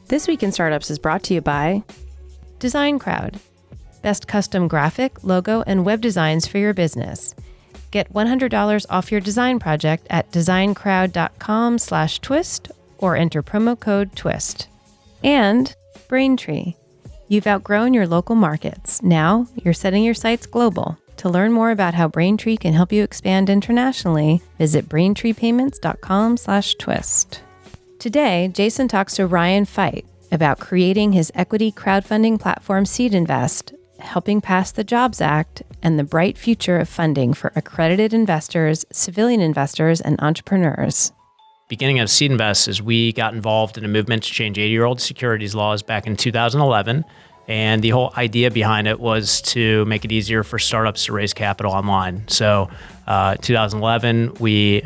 This Week in Startups is brought to you by DesignCrowd. Best custom graphic, logo, and web designs for your business. Get $100 off your design project at designcrowd.com/twist or enter promo code TWIST. And Braintree. You've outgrown your local markets. Now you're setting your sights global. To learn more about how Braintree can help you expand internationally, visit braintreepayments.com/twist. Today, Jason talks to Ryan Feit about creating his equity crowdfunding platform SeedInvest, helping pass the Jobs Act, and the bright future of funding for accredited investors, civilian investors, and entrepreneurs. Beginning of SeedInvest is we got involved in a movement to change 80-year-old securities laws back in 2011. And the whole idea behind it was to make it easier for startups to raise capital online. So 2011, we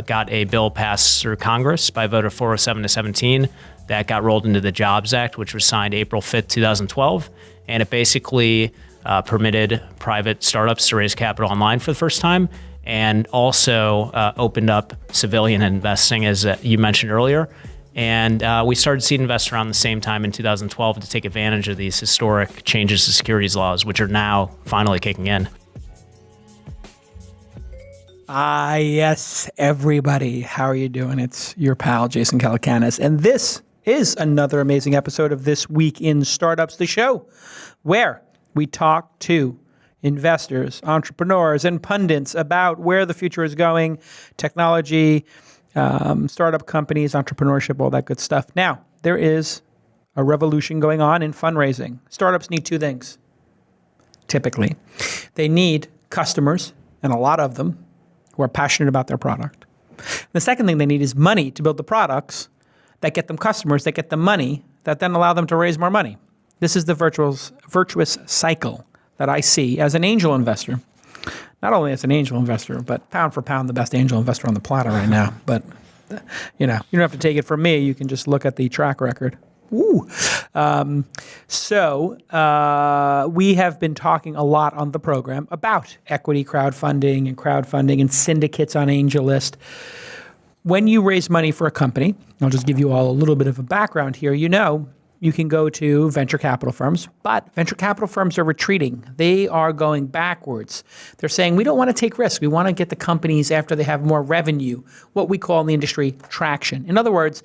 got a bill passed through Congress by a vote of 407 to 17 that got rolled into the Jobs Act, which was signed April 5th, 2012. And it basically permitted private startups to raise capital online for the first time, and also opened up civilian investing, as you mentioned earlier. And we started SeedInvest around the same time in 2012 to take advantage of these historic changes to securities laws, which are now finally kicking in. Yes, everybody. How are you doing? It's your pal, Jason Calacanis. And this is another amazing episode of This Week in Startups, the show where we talk to investors, entrepreneurs, and pundits about where the future is going, technology, startup companies, entrepreneurship, all that good stuff. Now, there is a revolution going on in fundraising. Startups need two things, typically. They need customers, and a lot of them, who are passionate about their product. The second thing they need is money to build the products that get them customers, that get them money, that then allow them to raise more money. This is the virtuous cycle that I see as an angel investor. Not only as an angel investor, but pound for pound, the best angel investor on the planet right now. But, you don't have to take it from me. You can just look at the track record. Woo. So we have been talking a lot on the program about equity crowdfunding and syndicates on AngelList. When you raise money for a company, I'll just give you all a little bit of a background here. You can go to venture capital firms, but venture capital firms are retreating. They are going backwards. They're saying, we don't want to take risks. We want to get the companies after they have more revenue, what we call in the industry traction. In other words,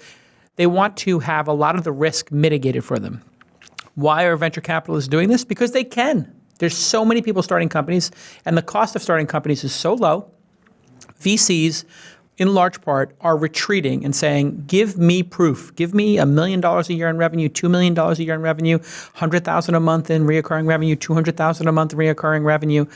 they want to have a lot of the risk mitigated for them. Why are venture capitalists doing this? Because they can. There's so many people starting companies, and the cost of starting companies is so low. VCs, in large part, are retreating and saying, give me proof. Give me $1 million a year in revenue, $2 million a year in revenue, $100,000 a month in reoccurring revenue, $200,000 a month in reoccurring revenue.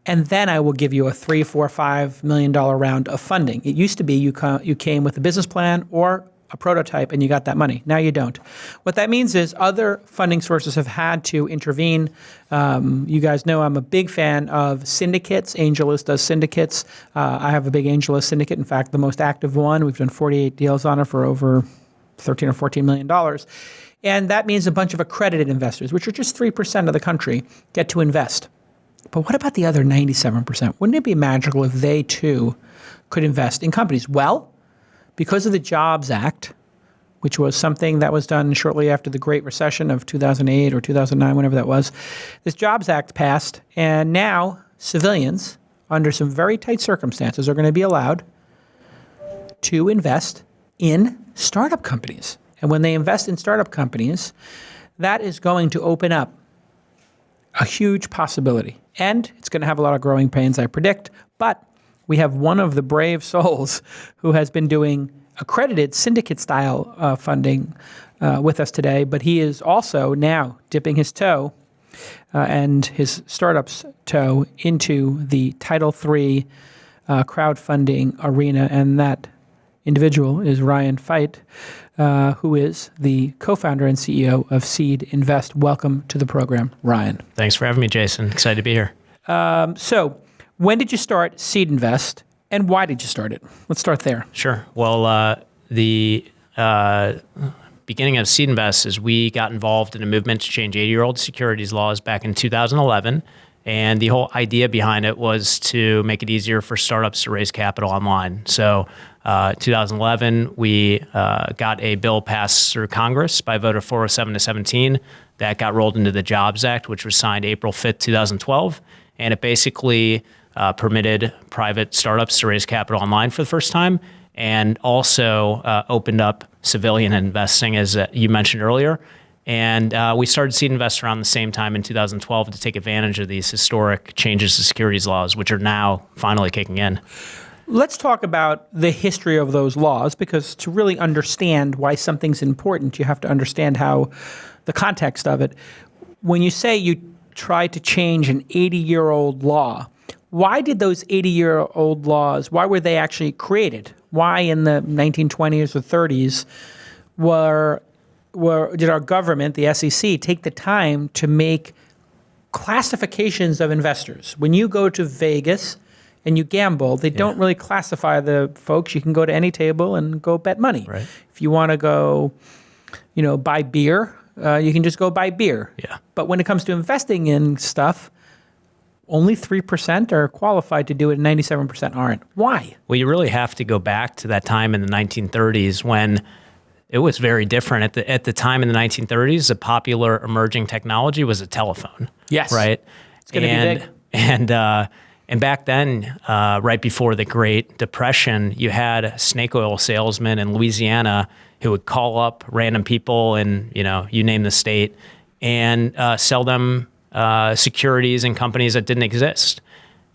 And then I will give you a $3, $4, $5 million round of funding. It used to be you came with a business plan or a prototype and you got that money. Now you don't. What that means is other funding sources have had to intervene. You guys know I'm a big fan of syndicates. AngelList does syndicates. I have a big AngelList syndicate. In fact, the most active one. We've done 48 deals on it for over $13 or $14 million. And that means a bunch of accredited investors, which are just 3% of the country, get to invest. But what about the other 97%? Wouldn't it be magical if they too could invest in companies? Well, because of the Jobs Act, which was something that was done shortly after the Great Recession of 2008 or 2009, whenever that was, this Jobs Act passed, and now civilians, under some very tight circumstances, are going to be allowed to invest in startup companies. And when they invest in startup companies, that is going to open up a huge possibility. And it's going to have a lot of growing pains, I predict, but we have one of the brave souls who has been doing accredited syndicate-style funding with us today, but he is also now dipping his toe and his startup's toe into the Title III crowdfunding arena, and that individual is Ryan Feit, who is the co-founder and CEO of SeedInvest. Welcome to the program, Ryan. Thanks for having me, Jason. Excited to be here. So when did you start SeedInvest, and why did you start it? Let's start there. Sure. Well, the beginning of SeedInvest is we got involved in a movement to change 80-year-old securities laws back in 2011. And the whole idea behind it was to make it easier for startups to raise capital online. So 2011, we got a bill passed through Congress by a vote of 407 to 17 that got rolled into the Jobs Act, which was signed April 5th, 2012. And it basically permitted private startups to raise capital online for the first time, and also opened up civilian investing, as you mentioned earlier. And we started SeedInvest around the same time in 2012 to take advantage of these historic changes to securities laws, which are now finally kicking in. Let's talk about the history of those laws, because to really understand why something's important, you have to understand how the context of it. When you say you tried to change an 80-year-old law, why did those 80-year-old laws, why were they actually created? Why in the 1920s or 30s did our government, the SEC, take the time to make classifications of investors? When you go to Vegas and you gamble, they don't really classify the folks. You can go to any table and go bet money. Right. If you want to go, buy beer, you can just go buy beer. Yeah. But when it comes to investing in stuff, only 3% are qualified to do it and 97% aren't. Why? Well, you really have to go back to that time in the 1930s when it was very different. At the time in the 1930s, the popular emerging technology was a telephone. Yes. Right? It's going to be big. And back then, right before the Great Depression, you had snake oil salesmen in Louisiana who would call up random people in, you name the state, and sell them securities and companies that didn't exist.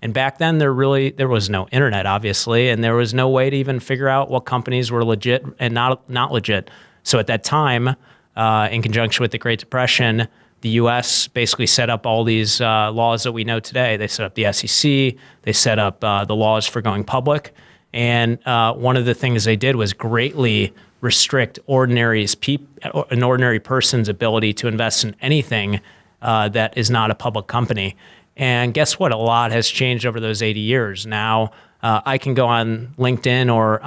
And back then, there was no internet, obviously, and there was no way to even figure out what companies were legit and not legit. So at that time, in conjunction with the Great Depression, the U.S. basically set up all these laws that we know today. They set up the SEC. They set up the laws for going public. And one of the things they did was greatly restrict an ordinary person's ability to invest in anything that is not a public company. And guess what? A lot has changed over those 80 years. Now, I can go on LinkedIn or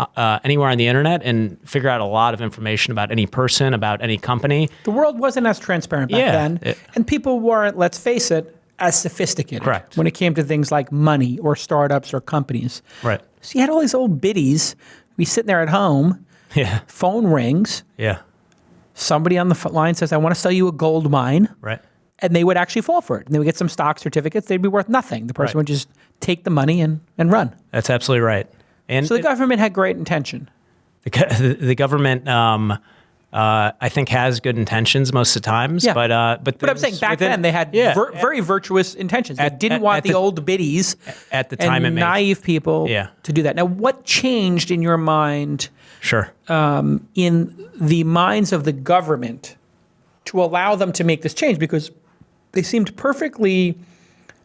anywhere on the internet and figure out a lot of information about any person, about any company. The world wasn't as transparent back then. And people weren't, let's face it, as sophisticated. Correct. When it came to things like money or startups or companies. Right. So you had all these old biddies. We sitting there at home. Yeah. Phone rings. Yeah. Somebody on the line says, I want to sell you a gold mine. Right. And they would actually fall for it. And they would get some stock certificates. They'd be worth nothing. The person would just take the money and run. That's absolutely right. And so the government had great intention. The government, I think, has good intentions most of the times. Yeah. But I'm saying back then they had very virtuous intentions. They didn't want the old biddies at the time and naive people to do that. Now, what changed in your mind? Sure. In the minds of the government to allow them to make this change, because they seemed perfectly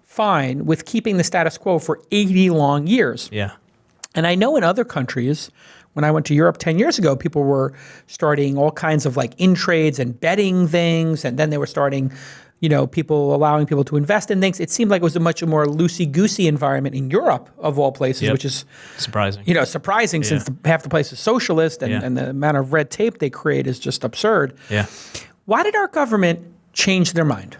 fine with keeping the status quo for 80 long years. Yeah. And I know in other countries, when I went to Europe 10 years ago, people were starting all kinds of like in trades and betting things. And then they were starting, allowing people to invest in things. It seemed like it was a much more loosey-goosey environment in Europe, of all places, which is surprising. Surprising since half the place is socialist and the amount of red tape they create is just absurd. Yeah. Why did our government change their mind?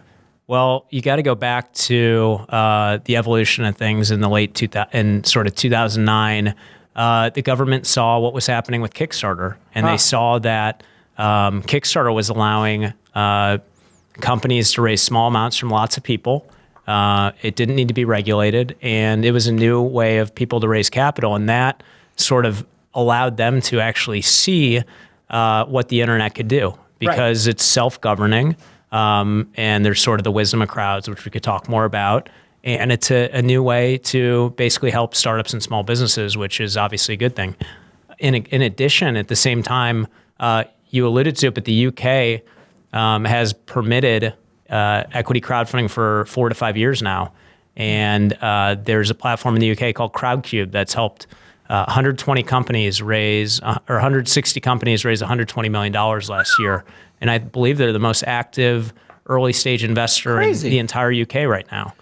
Well, you got to go back to the evolution of things in the late 2009. The government saw what was happening with Kickstarter, and they saw that Kickstarter was allowing companies to raise small amounts from lots of people. It didn't need to be regulated, and it was a new way of people to raise capital, and that sort of allowed them to actually see what the internet could do, because it's self-governing. And there's sort of the wisdom of crowds, which we could talk more about. And it's a new way to basically help startups and small businesses, which is obviously a good thing. In addition, at the same time, you alluded to it, but the UK has permitted equity crowdfunding for 4 to 5 years now. And there's a platform in the UK called Crowdcube that's helped 120 companies raise, or 160 companies raise $120 million last year. And I believe they're the most active early stage investor in the entire UK right now.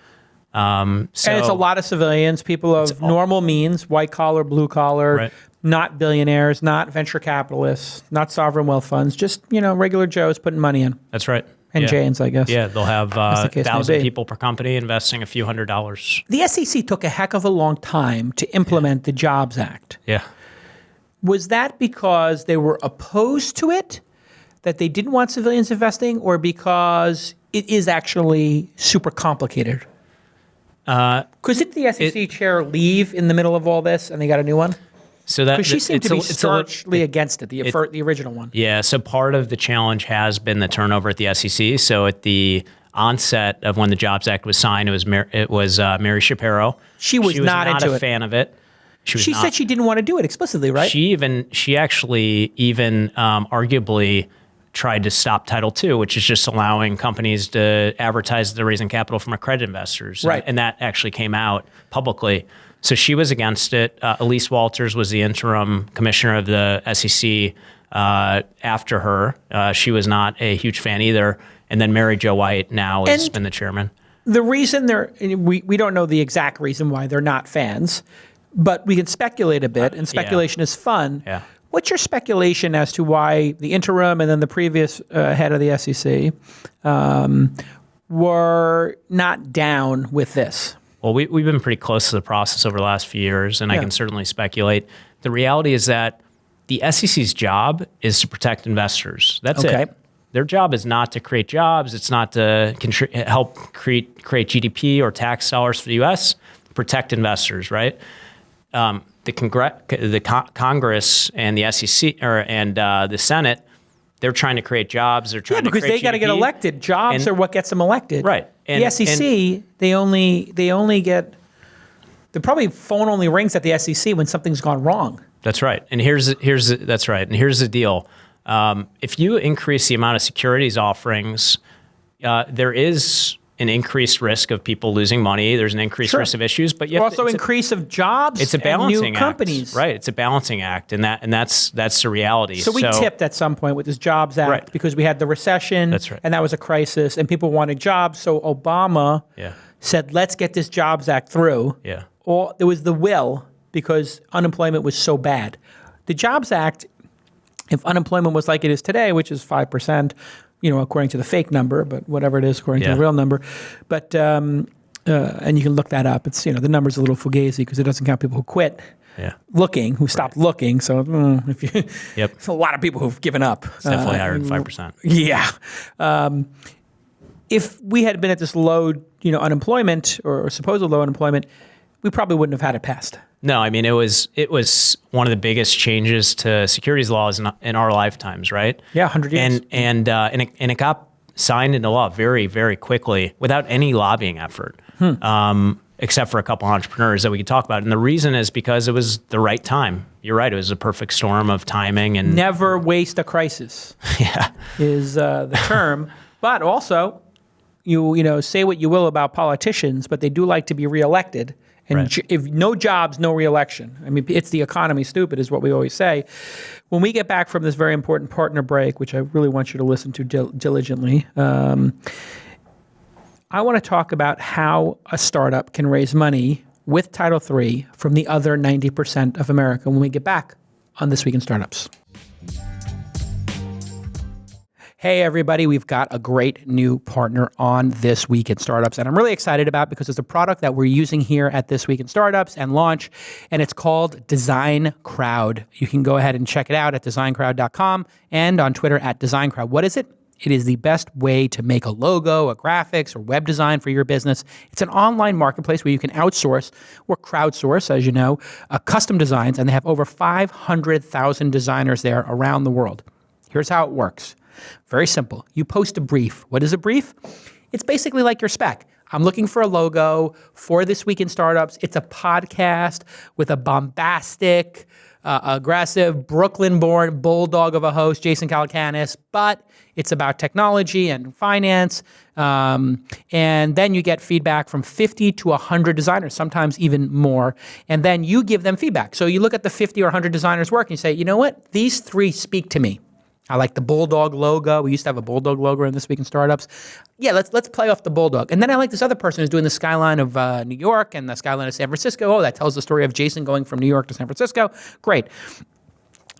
And it's a lot of civilians, people of normal means, white collar, blue collar, not billionaires, not venture capitalists, not sovereign wealth funds, just regular Joes putting money in. That's right. and Janes, I guess. Yeah, they'll have the case may 1,000 be. people per company investing a few $100s. The SEC took a heck of a long time to implement the Jobs Act. Yeah. Was that because they were opposed to it, that they didn't want civilians investing, or because it is actually super complicated? Because did the SEC chair leave in the middle of all this and they got a new one? So that Because she seemed to be staunchly against it, the original one. Yeah, so part of the challenge has been the turnover at the SEC. So at the onset of when the Jobs Act was signed, it was Mary Shapiro. She was not into a it. fan of it. She said she didn't want to do it explicitly, right? She actually even arguably tried to stop Title II, which is just allowing companies to advertise they're raising capital from accredited investors. Right. And that actually came out publicly. So she was against it. Elise Walters was the interim commissioner of the SEC after her. She was not a huge fan either. And then Mary Jo White now has been the chairman. The reason we don't know the exact reason why they're not fans, but we can speculate a bit, and speculation is fun. Yeah. What's your speculation as to why the interim and then the previous head of the SEC were not down with this? Well, we've been pretty close to the process over the last few years, and I can certainly speculate. The reality is that the SEC's job is to protect investors. That's it. Their job is not to create jobs. It's not to help create GDP or tax dollars for the U.S. Protect investors, right? The Congress and the SEC and the Senate, they're trying to create jobs. They're trying to create because they got to get elected. Jobs are what gets them elected. Right. And the SEC, they only get, the probably phone only rings at the SEC when something's gone wrong. That's right. And that's right. And here's the deal. If you increase the amount of securities offerings, there is an increased risk of people losing money. There's an increased risk of issues, but you also increase of jobs. It's a balancing new companies, act, right? It's a balancing act, and that's the reality. So we tipped at some point with this Jobs Act because we had the recession, and that was a crisis, and people wanted jobs. So Obama said, "Let's get this Jobs Act through." Yeah. Or there was the will because unemployment was so bad. The Jobs Act, if unemployment was like it is today, which is 5%. According to the fake number, but whatever it is, according to the real number. But, and you can look that up. It's, the number's a little fugazi because it doesn't count people who quit looking, who stopped looking. So if you, it's a lot of people who've given up. It's definitely higher than 5%. Yeah. If we had been at this low, unemployment or supposed low unemployment, we probably wouldn't have had it passed. No, I mean, it was one of the biggest changes to securities laws in our lifetimes, right? Yeah, 100 years. And it got signed into law very, very quickly without any lobbying effort, except for a couple entrepreneurs that we could talk about. And the reason is because it was the right time. You're right; it was a perfect storm of timing and never waste a crisis. Is the term, but also, say what you will about politicians, but they do like to be reelected. And if no jobs, no reelection. I mean, it's the economy, stupid, is what we always say. When we get back from this very important partner break, which I really want you to listen to diligently, I want to talk about how a startup can raise money with Title III from the other 90% of America when we get back on This Week in Startups. Hey, everybody, we've got a great new partner on This Week in Startups, and I'm really excited about because it's a product that we're using here at This Week in Startups and launch, and it's called DesignCrowd. You can go ahead and check it out at DesignCrowd.com and on Twitter at DesignCrowd. What is it? It is the best way to make a logo, a graphics, or web design for your business. It's an online marketplace where you can outsource or crowdsource, as you know, custom designs, and they have over 500,000 designers there around the world. Here's how it works. Very simple. You post a brief. What is a brief? It's basically like your spec. I'm looking for a logo for This Week in Startups. It's a podcast with a bombastic, aggressive, Brooklyn-born bulldog of a host, Jason Calacanis, but it's about technology and finance. And then you get feedback from 50 to 100 designers, sometimes even more. And then you give them feedback. So you look at the 50 or 100 designers' work and you say, you know what? These three speak to me. I like the bulldog logo. We used to have a bulldog logo in This Week in Startups. Yeah, let's play off the bulldog. And then I like this other person who's doing the skyline of New York and the skyline of San Francisco. Oh, that tells the story of Jason going from New York to San Francisco. Great.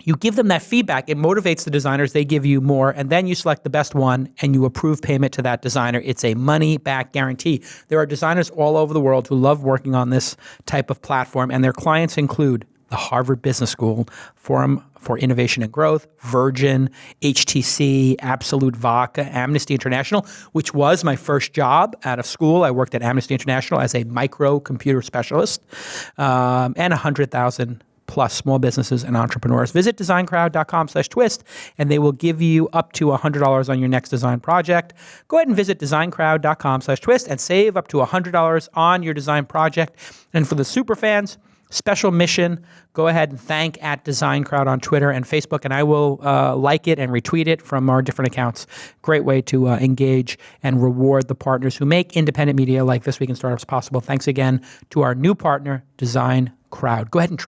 You give them that feedback. It motivates the designers. They give you more. And then you select the best one and you approve payment to that designer. It's a money-back guarantee. There are designers all over the world who love working on this type of platform, and their clients include the Harvard Business School, Forum for Innovation and Growth, Virgin, HTC, Absolute Vodka, Amnesty International, which was my first job out of school. I worked at Amnesty International as a microcomputer specialist, and 100,000 plus small businesses and entrepreneurs. Visit designcrowd.com/twist, and they will give you up to $100 on your next design project. Go ahead and visit designcrowd.com/twist and save up to $100 on your design project. And for the super fans, special mission, go ahead and thank @DesignCrowd on Twitter and Facebook, and I will like it and retweet it from our different accounts. Great way to engage and reward the partners who make independent media like This Week in Startups possible. Thanks again to our new partner, DesignCrowd. Go ahead and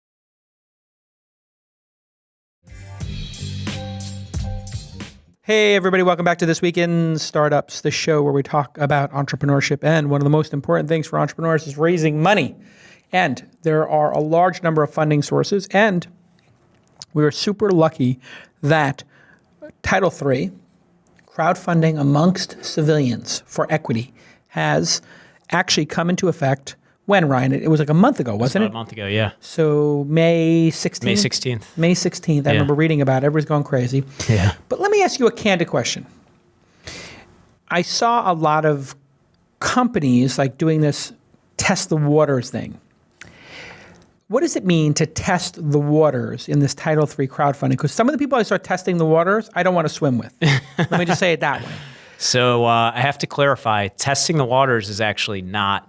Hey, everybody. Welcome back to This Week in Startups, the show where we talk about entrepreneurship. And one of the most important things for entrepreneurs is raising money. And there are a large number of funding sources. And we are super lucky that Title III, crowdfunding amongst civilians for equity, has actually come into effect. When, Ryan? It was like a month ago, wasn't it? About a month ago, yeah. So May 16th? May 16th. May 16th. I remember reading about it. Everybody's going crazy. Yeah. But let me ask you a candid question. I saw a lot of companies like doing this test the waters thing. What does it mean to test the waters in this Title III crowdfunding? Because some of the people I start testing the waters, I don't want to swim with. Let me just say it that way. So I have to clarify, testing the waters is actually not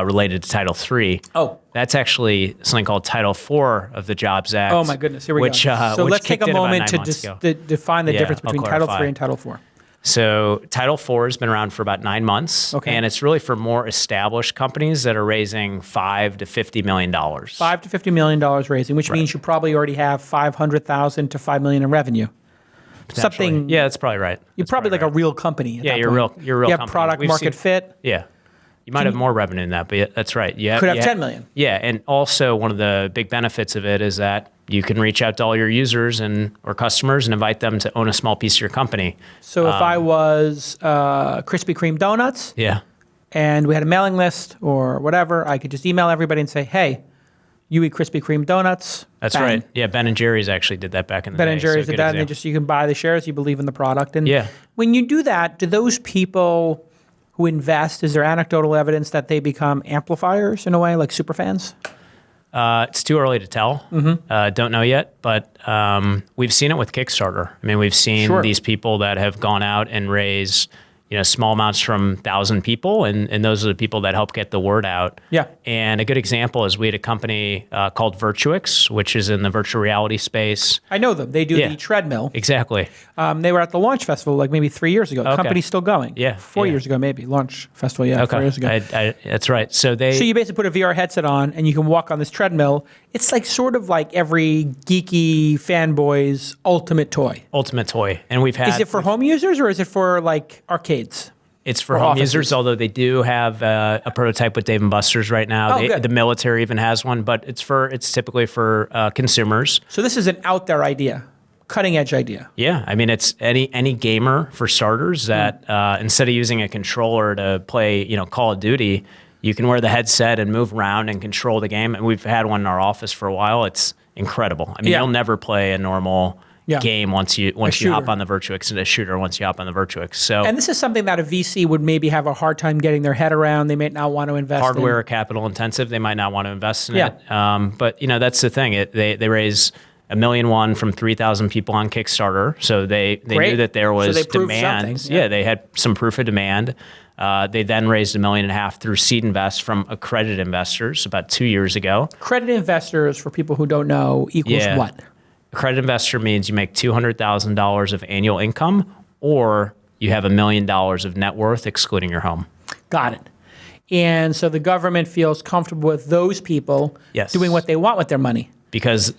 related to Title III. Oh. That's actually something called Title IV of the Jobs Act. Oh, my goodness. Here we go. So let's take a moment to define the difference between Title III and Title IV. So Title IV has been around for about 9 months, and it's really for more established companies that are raising $5 to $50 million. $5 to $50 million raising, which means you probably already have $500,000 to $5 million in revenue. Something. Yeah, that's probably right. You're probably like a real company. Yeah, you're a real company. You have product market fit. Yeah. You might have more revenue than that, but that's right. You could have 10 million. Yeah, and also one of the big benefits of it is that you can reach out to all your users or customers and invite them to own a small piece of your company. So if I was Krispy Kreme Donuts, and we had a mailing list or whatever, I could just email everybody and say, hey, you eat Krispy Kreme Donuts. That's right. Yeah, Ben & Jerry's actually did that back in the day. Ben & Jerry's did that, and you can buy the shares, you believe in the product. And yeah. When you do that, do those people who invest, is there anecdotal evidence that they become amplifiers in a way, like superfans? It's too early to tell. Don't know yet, but we've seen it with Kickstarter. I mean, we've seen these people that have gone out and raised small amounts from 1,000 people, and those are the people that help get the word out. Yeah. And a good example is we had a company called Virtuix, which is in the virtual reality space. I know them. They do the treadmill. Exactly. They were at the launch festival like maybe 3 years ago. The company's still going. Yeah. 4 years ago maybe. Launch festival, 4 years ago. That's right. So you basically put a VR headset on and you can walk on this treadmill. It's like sort of like every geeky fanboy's ultimate toy. Ultimate toy. And we've had... Is it for home users or is it for like arcades? It's for home users, although they do have a prototype with Dave & Buster's right now. The military even has one, but it's typically for consumers. So this is an out there idea, cutting edge idea. Yeah, I mean it's any gamer for starters that instead of using a controller to play Call of Duty, you can wear the headset and move around and control the game. And we've had one in our office for a while. It's incredible. I mean you'll never play a normal game once you hop on the Virtuix, and a shooter once you hop on the Virtuix. So, and this is something that a VC would maybe have a hard time getting their head around. They may not want to invest hardware capital intensive. They might not want to invest in it. But that's the thing. They raise $1.1 million from 3,000 people on Kickstarter. So they knew that there was demand. They had some proof of demand. They then raised $1.5 million through SeedInvest from accredited investors about 2 years ago. Accredited investors, for people who don't know, equals what? Accredited investor means you make $200,000 of annual income, or you have $1 million of net worth excluding your home. Got it. And so the government feels comfortable with those people doing what they want with their money. Because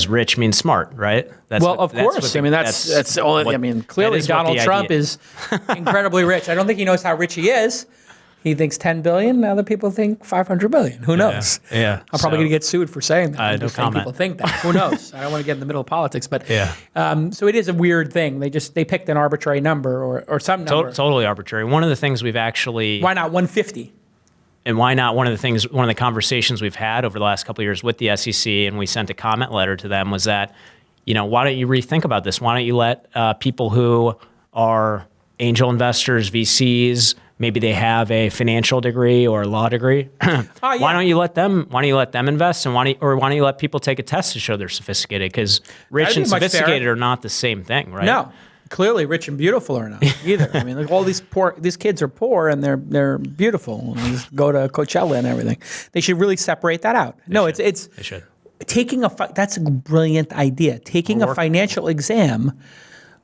rich means smart, right? Of course. That's only. Clearly Donald Trump is incredibly rich. I don't think he knows how rich he is. He thinks 10 billion. Other people think 500 billion. Who knows? Yeah. I'm probably going to get sued for saying that. I'm no just saying comment. people think that. Who knows? I don't want to get in the middle of politics, but Yeah. So it is a weird thing. They picked an arbitrary number or some number. Totally arbitrary. One of the things we've actually Why not 150? And why not? One of the conversations we've had over the last couple of years with the SEC, and we sent a comment letter to them, was that, why don't you rethink about this? Why don't you let people who are angel investors, VCs, maybe they have a financial degree or a law degree. Why don't you let them invest, and why don't you let people take a test to show they're sophisticated? Because rich and sophisticated are not the same thing, right? No. Clearly, rich and beautiful are not either. I mean, like all these kids are poor and they're beautiful. And they just go to Coachella and everything. They should really separate that out. They should. That's a brilliant idea. Taking a financial exam,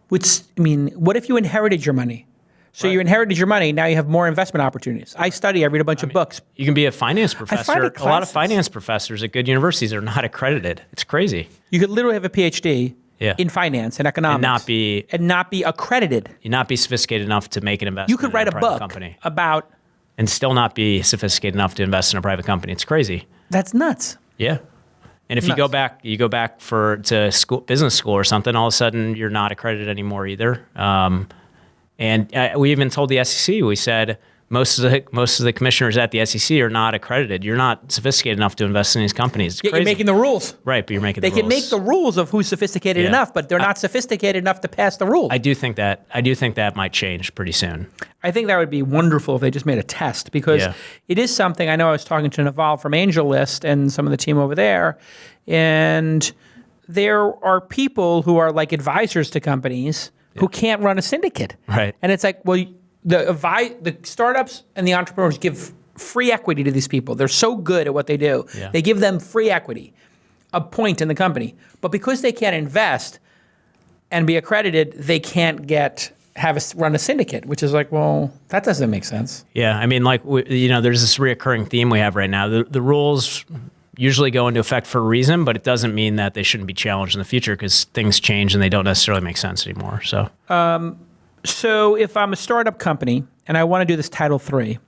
what if you inherited your money? So you inherited your money, now you have more investment opportunities. I read a bunch of books. You can be a finance professor. A lot of finance professors at good universities are not accredited. It's crazy. You could literally have a PhD in finance and economics and not be accredited. You not be sophisticated enough to make an investment. You could write in a book company about and still not be sophisticated enough to invest in a private company. It's crazy. That's nuts. Yeah. And if you go back to business school or something, all of a sudden you're not accredited anymore either. And we even told the SEC, we said, most of the commissioners at the SEC are not accredited. You're not sophisticated enough to invest in these companies. It's crazy. You're making the rules. Right, but you're making the rules. They can make the rules of who's sophisticated enough, but they're not sophisticated enough to pass the rules. I do think that might change pretty soon. I think that would be wonderful if they just made a test, because it is something. I know I was talking to Naval from AngelList and some of the team over there, and there are people who are like advisors to companies who can't run a syndicate. Right. And it's like, well, the startups and the entrepreneurs give free equity to these people. They're so good at what they do. Yeah. They give them free equity, a point in the company. But because they can't invest and be accredited, they can't run a syndicate, which is like, well, that doesn't make sense. Yeah, I mean, like, there's this reoccurring theme we have right now. The rules usually go into effect for a reason, but it doesn't mean that they shouldn't be challenged in the future, because things change and they don't necessarily make sense anymore. So if I'm a startup company and I want to do this Title III,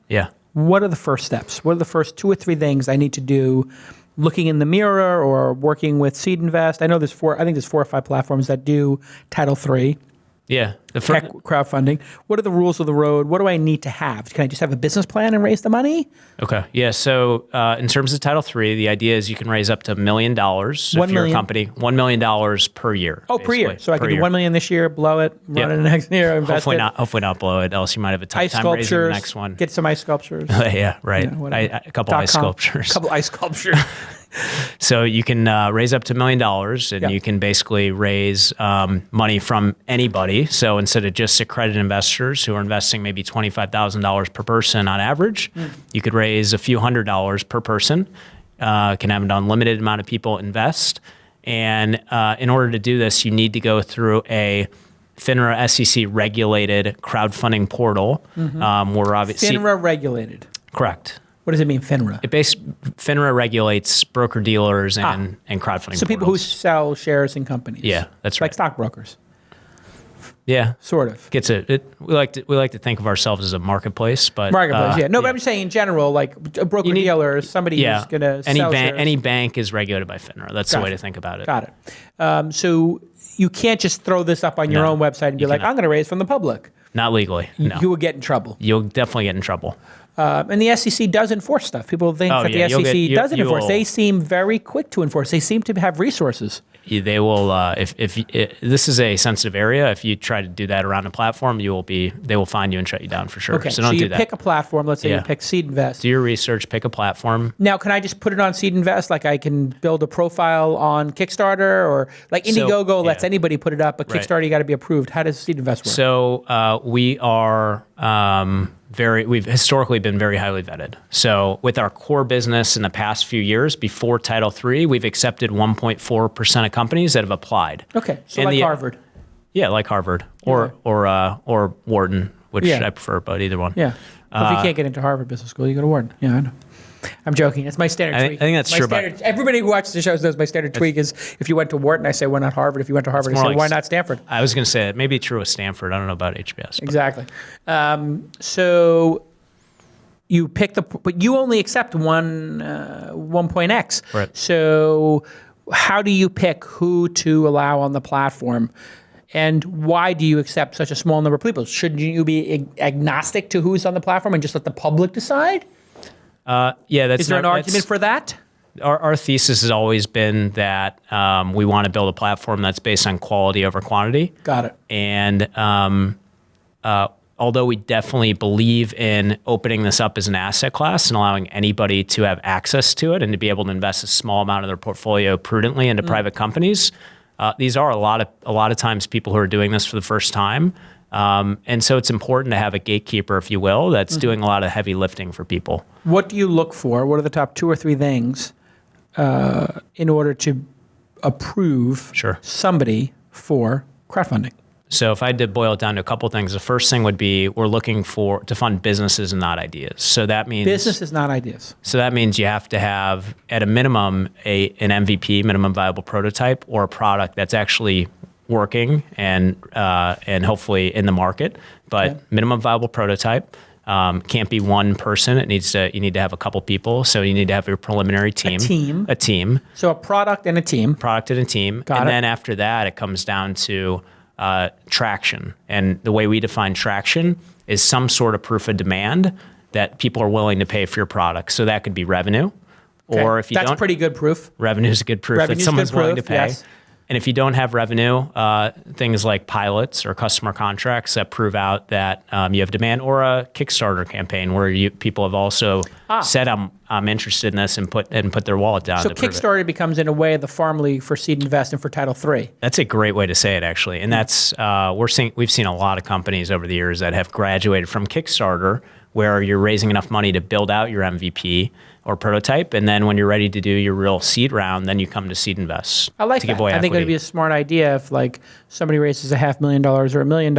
what are the first steps? What are the first 2 or 3 things I need to do, looking in the mirror or working with SeedInvest? I know there's 4 or 5 platforms that do Title III. Yeah. Crowdfunding. What are the rules of the road? What do I need to have? Can I just have a business plan and raise the money? Okay. Yeah. So in terms of Title III, the idea is you can raise up to $1 million if you're a company. $1 million per year. Oh, per year. So I can do $1 million this year, blow it, run it the next year, invest Hopefully not blow it, else you might have a tough time raising the next one. Get some ice sculptures. Yeah, right. A couple ice sculptures. So you can raise up to $1 million, and you can basically raise money from anybody. So instead of just accredited investors who are investing maybe $25,000 per person on average, you could raise a few $100s per person. Can have an unlimited amount of people invest. And in order to do this, you need to go through a FINRA SEC regulated crowdfunding portal. Where obviously FINRA regulated. Correct. What does it mean, FINRA? FINRA regulates broker-dealers and crowdfunding So people who sell shares in companies. Yeah, that's right. Like stockbrokers. Yeah. Sort of. We like to think of ourselves as a marketplace, but... Marketplace, yeah. No, but I'm just saying in general, like a broker-dealer is somebody who's going to sell shares. Any bank is regulated by FINRA. That's the way to think about it. Got it. So you can't just throw this up on your own website and be like, I'm going to raise from the public. Not legally, no. You will get in trouble. You'll definitely get in trouble. And the SEC does enforce stuff. People think that the SEC doesn't enforce. They seem very quick to enforce. They seem to have resources. They will. If this is a sensitive area, if you try to do that around a platform, they will find you and shut you down for sure. Okay, so don't do that. Pick a platform. Let's say you pick SeedInvest. Do your research. Pick a platform. Now, can I just put it on SeedInvest? Like I can build a profile on Kickstarter, or like Indiegogo lets anybody put it up, but Kickstarter you got to be approved. How does SeedInvest work? So we are. We've historically been very highly vetted. So with our core business in the past few years, before Title III, we've accepted 1.4% of companies that have applied. Okay, so like Harvard. Yeah, like Harvard or Wharton, which I prefer, but either one. Yeah, if you can't get into Harvard Business School, you go to Wharton. Yeah, I know. I'm joking. It's my standard tweak. I think that's true. Everybody who watches the show knows my standard tweak is if you went to Wharton, I say, why not Harvard? If you went to Harvard, I say, why not Stanford? I was going to say it may be true with Stanford. I don't know about HBS. Exactly. So you pick but you only accept one point X. Right. So how do you pick who to allow on the platform? And why do you accept such a small number of people? Shouldn't you be agnostic to who's on the platform and just let the public decide? Is there an argument for that? Our thesis has always been that we want to build a platform that's based on quality over quantity. Got it. And although we definitely believe in opening this up as an asset class and allowing anybody to have access to it and to be able to invest a small amount of their portfolio prudently into private companies, these are a lot of times people who are doing this for the first time. And so it's important to have a gatekeeper, if you will, that's doing a lot of heavy lifting for people. What do you look for? What are the top 2 or 3 things in order to approve somebody for crowdfunding? So if I had to boil it down to a couple of things, the first thing would be we're looking to fund businesses and not ideas. So that means businesses, not ideas. So that means you have to have, at a minimum, an MVP, minimum viable prototype, or a product that's actually working and hopefully in the market. But minimum viable prototype can't be one person. You need to have a couple people. So you need to have your preliminary team. A team. So a product and a team. And then after that, it comes down to traction. And the way we define traction is some sort of proof of demand that people are willing to pay for your product. So that could be revenue. Okay. Or if you That's pretty good proof. Revenue is a good proof that someone's willing to pay. Yes. And if you don't have revenue, things like pilots or customer contracts that prove out that you have demand, or a Kickstarter campaign where people have also said, I'm interested in this and put their wallet down. So Kickstarter becomes, in a way, the farm league for SeedInvest and for Title III. That's a great way to say it, actually. And that's we've seen a lot of companies over the years that have graduated from Kickstarter, where you're raising enough money to build out your MVP or prototype, and then when you're ready to do your real seed round, then you come to SeedInvest. I like to that. give away I think it would be a smart idea if somebody raises $500,000 or $1 million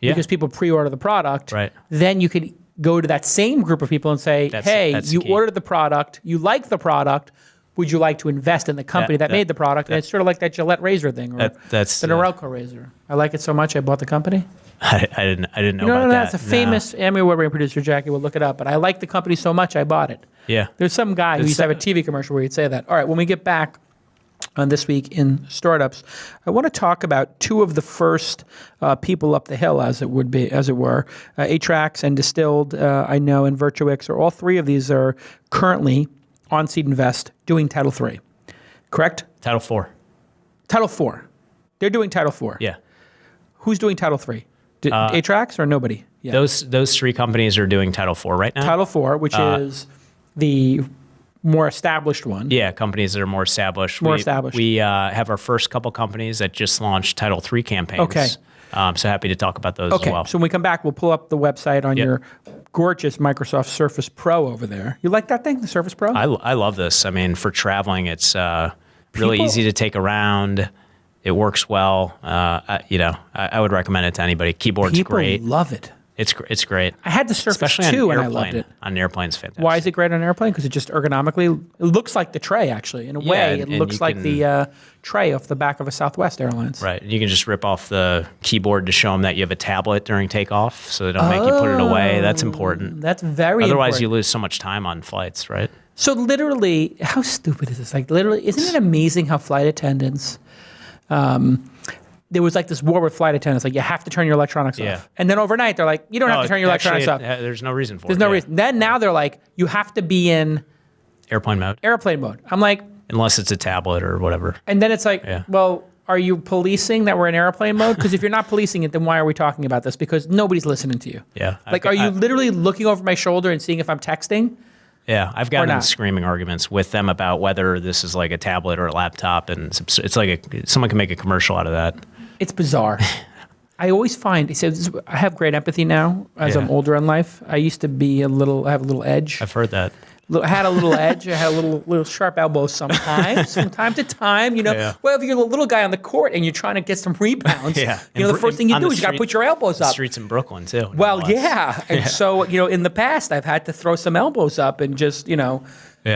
because people pre-order the product. Right. Then you could go to that same group of people and say, that's you ordered the product, you like the product, would you like to invest in the company that made the product? And it's sort of like that Gillette razor thing, or the Norelco razor. I like it so much, I bought the company. I didn't know about that. It's a famous Emmy Award-winning producer, Jackie will look it up. But I like the company so much, I bought it. Yeah. There's some guy who used to have a TV commercial where he'd say that. All right, when we get back on This Week in Startups, I want to talk about 2 of the first people up the hill, as it were. Atrax and Distilled, I know, and Virtuix, or all 3 of these are currently on SeedInvest doing Title III. Correct? Title IV. Title IV. They're doing Title IV. Yeah. Who's doing Title III? Atrax or nobody? Yeah. Those 3 companies are doing Title IV right now. Title IV, which is the more established one. Yeah, companies that are more established. We have our first couple companies that just launched Title III campaigns. Okay. So happy to talk about those as well. So when we come back, we'll pull up the website on your gorgeous Microsoft Surface Pro over there. You like that thing, the Surface Pro? I love this. I mean, for traveling, it's really easy to take around. It works well. I would recommend it to anybody. Keyboard's great. People love it. It's great. I had the Surface 2 and I loved it. On an airplane's fantastic. Why is it great on an airplane? Because it just ergonomically, it looks like the tray, actually. In a way, it looks like the tray off the back of a Southwest Airlines. Right. You can just rip off the keyboard to show them that you have a tablet during takeoff, so they don't make you put it away. That's important. That's very important. Otherwise, you lose so much time on flights, right? So literally, how stupid is this? Literally, isn't it amazing how flight attendants... there was this war with flight attendants, you have to turn your electronics off. And then overnight, they're like, you don't have to turn your electronics off. There's no reason for it. There's no reason. Then now they're like, you have to be in... Airplane mode. I'm like... Unless it's a tablet or whatever. And then it's well, are you policing that we're in airplane mode? Because if you're not policing it, then why are we talking about this? Because nobody's listening to you. Yeah. Are you literally looking over my shoulder and seeing if I'm texting? Yeah, I've gotten in screaming arguments with them about whether this is like a tablet or a laptop, and it's like someone can make a commercial out of that. It's bizarre. I always find, I have great empathy now as I'm older in life. I used to be I have a little edge. I've heard that. I had a little edge. I had a little sharp elbow sometimes, from time to time. Well, if you're the little guy on the court and you're trying to get some rebounds, the first thing you do is you got to put your elbows up. Streets in Brooklyn too. Well, yeah. And so, in the past, I've had to throw some elbows up and just,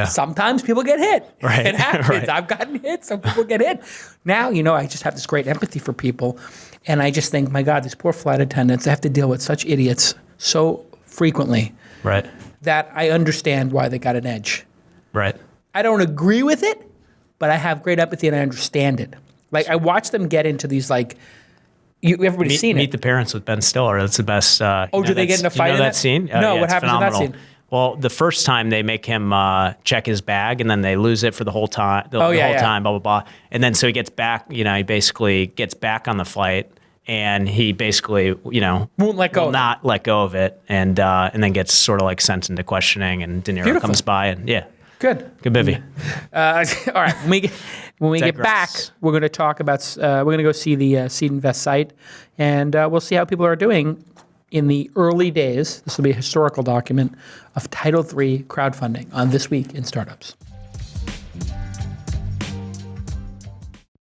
sometimes people get hit. Right. It happens. Right. I've gotten hit. Some people get hit. Now, I just have this great empathy for people. And I just think, my God, these poor flight attendants, they have to deal with such idiots so frequently Right. that I understand why they got an edge. Right. I don't agree with it, but I have great empathy and I understand it. Like I watch them get into these like, everybody's seen it. Meet the Parents with Ben Stiller. That's the best. Do they get in a fight? You know that scene? No, yeah, what happens phenomenal. in that scene? Well, the first time they make him check his bag, and then they lose it for the whole time. The whole time, blah blah blah. And then so he gets back. He basically gets back on the flight, and he basically won't let go. Will not let go of it, and then gets sort of like sent into questioning. And De Niro comes by, and good movie. All right, when we get back, we're going to talk about. We're going to go see the SeedInvest site, and we'll see how people are doing in the early days. This will be a historical document of Title III crowdfunding on This Week in Startups.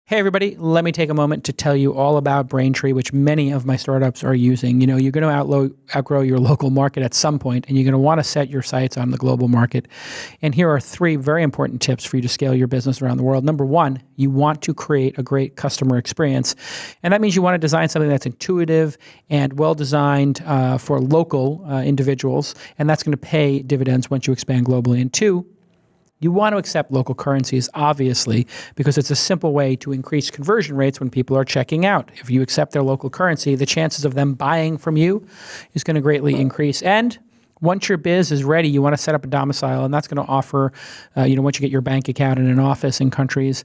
Hey, everybody, let me take a moment to tell you all about Braintree, which many of my startups are using. You're going to outgrow your local market at some point, and you're going to want to set your sights on the global market. And here are 3 very important tips for you to scale your business around the world. Number 1, you want to create a great customer experience. And that means you want to design something that's intuitive and well-designed for local individuals, and that's going to pay dividends once you expand globally. And 2, you want to accept local currencies, obviously, because it's a simple way to increase conversion rates when people are checking out. If you accept their local currency, the chances of them buying from you is going to greatly increase. And once your biz is ready, you want to set up a domicile, and that's going to offer, once you get your bank account and an office in countries,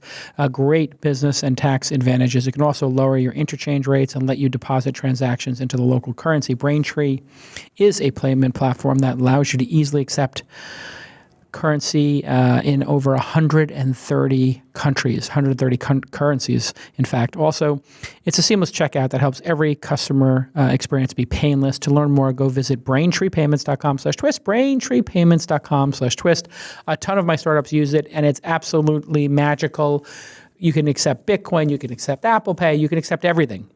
great business and tax advantages. It can also lower your interchange rates and let you deposit transactions into the local currency. Braintree is a payment platform that allows you to easily accept currency in over 130 countries, 130 currencies, in fact. Also, it's a seamless checkout that helps every customer experience be painless. To learn more, go visit braintreepayments.com/twist, braintreepayments.com/twist. A ton of my startups use it, and it's absolutely magical. You can accept Bitcoin, you can accept Apple Pay, you can accept everything.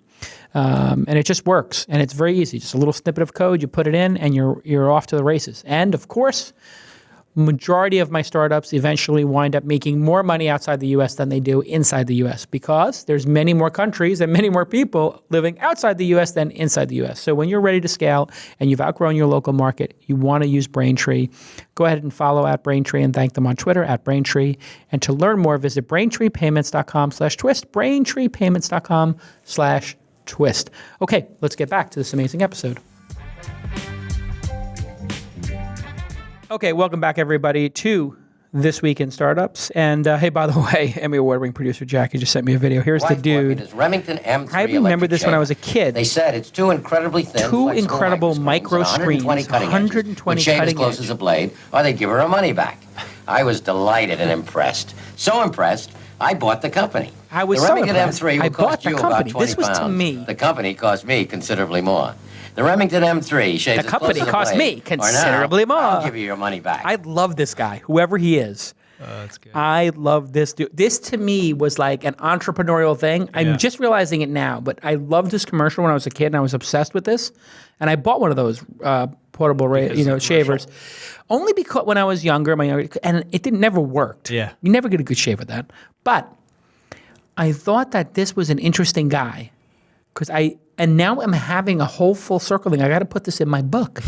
And it just works, and it's very easy. Just a little snippet of code, you put it in, and you're off to the races. And, of course, majority of my startups eventually wind up making more money outside the U.S. than they do inside the U.S. because there's many more countries and many more people living outside the U.S. than inside the U.S. So when you're ready to scale and you've outgrown your local market, you want to use Braintree. Go ahead and follow @Braintree and thank them on Twitter @Braintree. And to learn more, visit braintreepayments.com/twist, braintreepayments.com/twist. Okay, let's get back to this amazing episode. Okay, welcome back, everybody, to This Week in Startups. And hey, by the way, Emmy Award-winning producer Jackie just sent me a video. Here's the dude. Remington M3 I remember this when I was a kid. They said it's too incredibly thin. Two incredible micro screens, 120 cutting shave as close edge. as a blade, or they give her her money back. I was delighted and impressed. So impressed, I bought the company. I was the so Remington impressed. M3 I will bought cost the you company. about 20 This was to pounds. me. The company cost me considerably more. The Remington M3 shaves The company as close cost as a me blade, considerably or now, more. I'll give you your money back. I love this guy, whoever he is. That's good. I love this dude. This to me was like an entrepreneurial thing. I'm just realizing it now, but I loved this commercial when I was a kid, and I was obsessed with this. And I bought one of those portable, shavers, only because when I was younger, and it never worked. Yeah, you never get a good shave with that. But I thought that this was an interesting guy and now I'm having a whole full circle thing. I got to put this in my book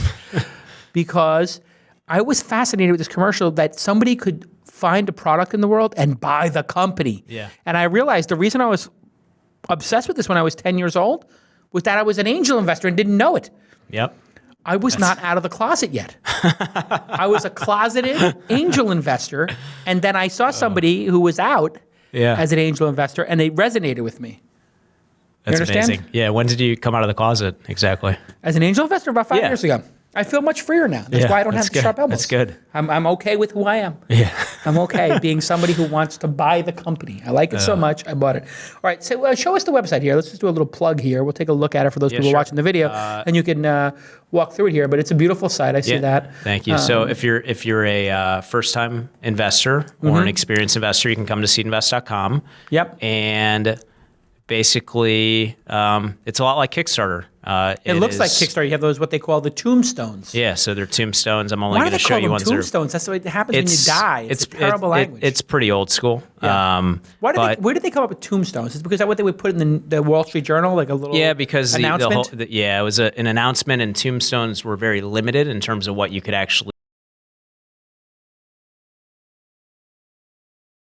because I was fascinated with this commercial that somebody could find a product in the world and buy the company. Yeah. And I realized the reason I was obsessed with this when I was 10 years old was that I was an angel investor and didn't know it. Yep. I was not out of the closet yet. I was a closeted angel investor, and then I saw somebody who was out as an angel investor, and they resonated with me. That's you understand? amazing. Yeah. When did you come out of the closet exactly? As an angel investor about 5 years ago. I feel much freer now. That's why I don't have the sharp elbows. That's good. I'm okay with who I am. Yeah. I'm okay being somebody who wants to buy the company. I like it so much, I bought it. All right, so show us the website here. Let's just do a little plug here. We'll take a look at it for those people watching the video, and you can walk through it here. But it's a beautiful site. I see that. Thank you. So if you're a first-time investor or an experienced investor, you can come to SeedInvest.com. Yep. And basically, it's a lot like Kickstarter. It looks like Kickstarter. You have those what they call the tombstones. Yeah, so they're tombstones. I'm only Why going do to they show call you them ones that are. tombstones? That's what happens when you die. It's a terrible language. It's pretty old school. Yeah. Where did they come up with tombstones? Is it because that's what they would put in the Wall Street Journal, like a little because announcement? It was an announcement, and tombstones were very limited in terms of what you could actually.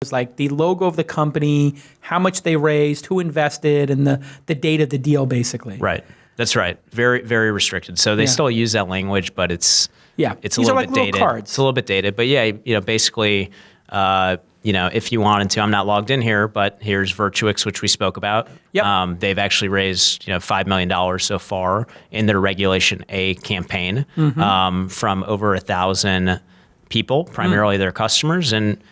It was like the logo of the company, how much they raised, who invested, and the date of the deal, basically. Right. That's right. Very, very restricted. So they still use that language, but it's a little bit dated. Cards. It's a little bit dated, but basically, if you wanted to, I'm not logged in here, but here's Virtuix, which we spoke about. Yep. They've actually raised $5 million so far in their Regulation A campaign from over 1,000 people, primarily their customers, and